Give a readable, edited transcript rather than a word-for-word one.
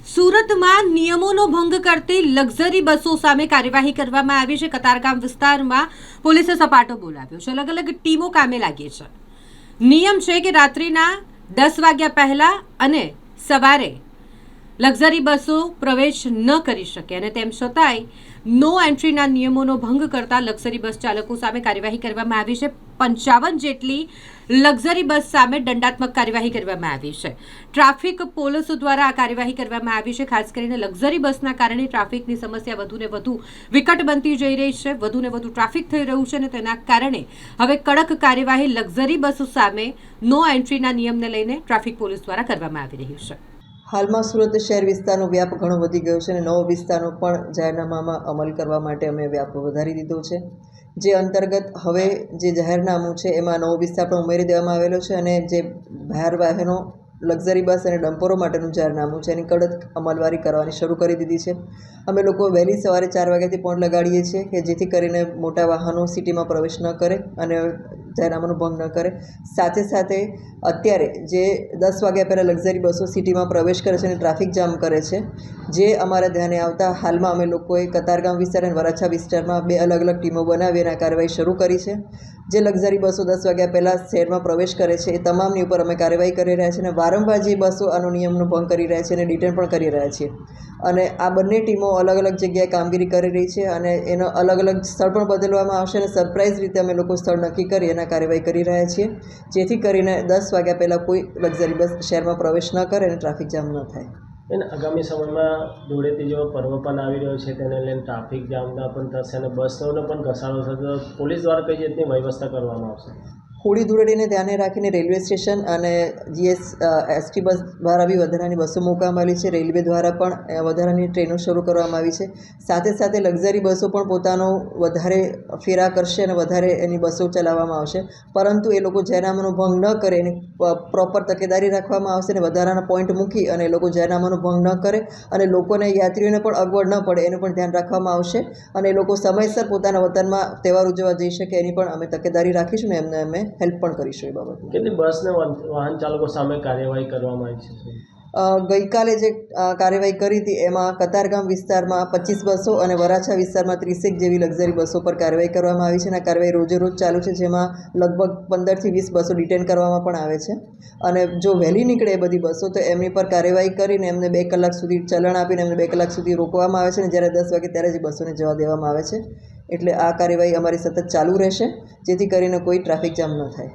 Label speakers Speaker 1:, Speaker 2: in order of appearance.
Speaker 1: સુરતમાં નિયમોનો ભંગ કરતી લક્ઝરી બસો સામે કાર્યવાહી કરવામાં આવી છે। કતારગામ વિસ્તારમાં પોલીસે સપાટો બોલાવ્યો છે। અલગ અલગ ટીમો કામે લાગી છે। નિયમ છે કે રાત્રિના 10 વાગ્યા પહેલા અને સવારે લક્ઝરી બસો પ્રવેશ ન કરી શકે અને તેમ છતાંય નો એન્ટ્રીના નિયમોનો ભંગ કરતા લક્ઝરી બસ ચાલકો સામે કાર્યવાહી કરવામાં આવી છે। 55 જેટલી લક્ઝરી બસ સામે દંડાત્મક કાર્યવાહી કરવામાં આવી છે। ટ્રાફિક પોલીસ દ્વારા આ કાર્યવાહી કરવામાં આવી છે। ખાસ કરીને લક્ઝરી બસના કારણે ટ્રાફિકની સમસ્યા વધુને વધુ વિકટ બનતી જઈ રહી છે। વધુને વધુ ટ્રાફિક થઈ રહ્યું છે અને તેના કારણે હવે કડક કાર્યવાહી લક્ઝરી બસો સામે નો એન્ટ્રીના નિયમને લઈને ટ્રાફિક પોલીસ દ્વારા કરવામાં આવી રહી છે।
Speaker 2: હાલમાં સુરત શહેર વિસ્તારનો વ્યાપ ઘણો વધી ગયો છે અને નવો વિસ્તારનો પણ જાહેરનામામાં અમલ કરવા માટે અમે વ્યાપ વધારી દીધો છે। જે અંતર્ગત હવે જે જાહેરનામું છે એમાં નવો વિસ્તાર પણ ઉમેરી દેવામાં આવેલો છે અને જે બહાર વાહનો લક્ઝરી બસ અને ડમ્પરો માટેનું જાહેરનામું છે એની કડક અમલવારી કરવાની શરૂ કરી દીધી છે। અમે લોકો વહેલી સવારે 4 વાગ્યાથી પોઈન્ટ લગાડીએ છીએ કે જેથી કરીને મોટા વાહનો સિટીમાં પ્રવેશ ન કરે અને જાહેરનામાનો ભંગ ન કરે। સાથે સાથે અત્યારે જે 10 વાગ્યા પહેલાં લક્ઝરી બસો સિટીમાં પ્રવેશ કરે છે અને ટ્રાફિક જામ કરે છે, જે અમારા ધ્યાને આવતા હાલમાં અમે લોકોએ કતારગામ વિસ્તાર અને વરાછા વિસ્તારમાં 2 અલગ અલગ ટીમો બનાવી અને આ કાર્યવાહી શરૂ કરી છે। જે લક્ઝરી બસો 10 વાગ્યા પહેલાં શહેરમાં પ્રવેશ કરે છે એ તમામની ઉપર અમે કાર્યવાહી કરી રહ્યા છીએ અને વારંવાર જે બસો આનો નિયમનો ભંગ કરી રહ્યા છે અને ડિટેન પણ કરી રહ્યા છીએ અને આ બંને ટીમો અલગ અલગ જગ્યાએ કામગીરી કરી રહી છે અને એનો અલગ અલગ સ્થળ પણ બદલવામાં આવશે અને સરપ્રાઇઝ રીતે અમે લોકો સ્થળ નક્કી કરી એના કાર્યવાહી કરી રહ્યા છીએ, જેથી કરીને 10 વાગ્યા પહેલાં કોઈ લક્ઝરી બસ શહેરમાં પ્રવેશ ન કરે અને ટ્રાફિક જામ ન થાય।
Speaker 3: અને આગામી સમયમાં ધૂળેટી જેવો પર્વ પણ આવી રહ્યો છે, તેને લઈને ટ્રાફિક જામના પણ થશે અને બસોનો પણ ઘસારો થશે, તો પોલીસ દ્વારા કઈ રીતની વ્યવસ્થા કરવામાં આવશે?
Speaker 2: હોળી ધૂળેટીને ધ્યાને રાખીને રેલવે સ્ટેશન અને એસટી બસ દ્વારા બી વધારાની બસો મૂકવામાં આવી છે। રેલવે દ્વારા પણ વધારાની ટ્રેનો શરૂ કરવામાં આવી છે। સાથે સાથે લક્ઝરી બસો પણ પોતાનો વધારે ફેરા કરશે અને વધારે એની બસો ચલાવવામાં આવશે, પરંતુ એ લોકો જાહેરનામાનો ભંગ ન કરે એની પ્રોપર તકેદારી રાખવામાં આવશે અને વધારાના પોઈન્ટ મૂકી અને એ લોકો જાહેરનામાનો ભંગ ન કરે અને લોકોને યાત્રીઓને પણ અગવડ ન પડે એનું પણ ધ્યાન રાખવામાં આવશે અને એ લોકો સમયસર પોતાના વતનમાં તહેવાર ઉજવવા જઈ શકે એની પણ અમે તકેદારી રાખીશું ને એમને અમે હેલ્પ પણ કરીશું એ બાબત।
Speaker 3: કેટલી બસને વાહન ચાલકો સામે કાર્યવાહી કરવામાં આવી છે?
Speaker 2: ગઈકાલે જે કાર્યવાહી કરી હતી એમાં કતારગામ વિસ્તારમાં 25 બસો અને વરાછા વિસ્તારમાં 30 જેવી લક્ઝરી બસો પર કાર્યવાહી કરવામાં આવી છે અને આ કાર્યવાહી રોજે રોજ ચાલુ છે, જેમાં લગભગ 15 થી 20 બસો ડિટેન કરવામાં પણ આવે છે અને જો વહેલી નીકળે એ બધી બસો તો એમની પર કાર્યવાહી કરીને એમને 2 કલાક સુધી ચલણ આપીને એમને 2 કલાક સુધી રોકવામાં આવે છે અને જ્યારે 10 વાગે ત્યારે જ બસોને જવા દેવામાં આવે છે। એટલે આ કાર્યવાહી અમારી સતત ચાલુ રહેશે, જેથી કરીને કોઈ ટ્રાફિક જામ ન થાય।